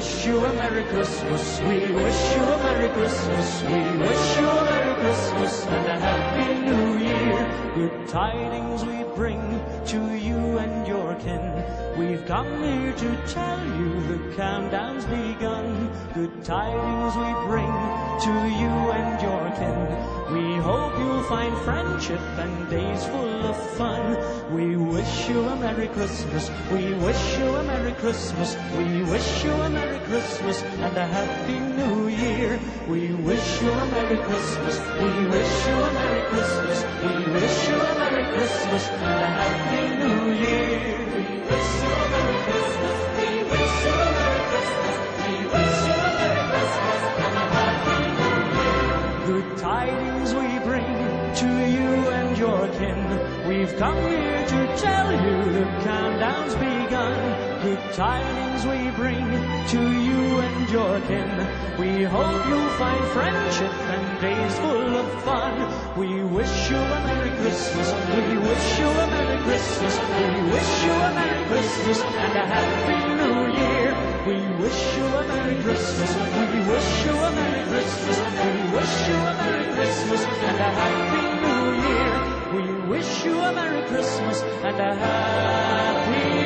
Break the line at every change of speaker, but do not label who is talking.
wish you a Merry Christmas. We wish you a Merry Christmas. We wish you a Merry Christmas and a Happy New Year. Good tidings we bring to you and your kin. We've come here to tell you the countdown's begun. Good tidings we bring to you and your kin. We hope you'll find friendship and days full of fun. We wish you a Merry Christmas. We wish you a Merry Christmas. We wish you a Merry Christmas and a Happy New Year. We wish you a Merry Christmas. We wish you a Merry Christmas. We wish you a Merry Christmas and a Happy New Year. We wish you a Merry Christmas. We wish you a Merry Christmas. We wish you a Merry Christmas and a Happy New Year. Good tidings we bring to you and your kin. We've come here to tell you the countdown's begun. Good tidings we bring to you and your kin. We hope you'll find friendship and days full of fun. We wish you a Merry Christmas. We wish you a Merry Christmas. We wish you a Merry Christmas and a Happy New Year. We wish you a Merry Christmas. We wish you a Merry Christmas. We wish you a Merry Christmas and a Happy New Year. We wish you a Merry Christmas and a Happy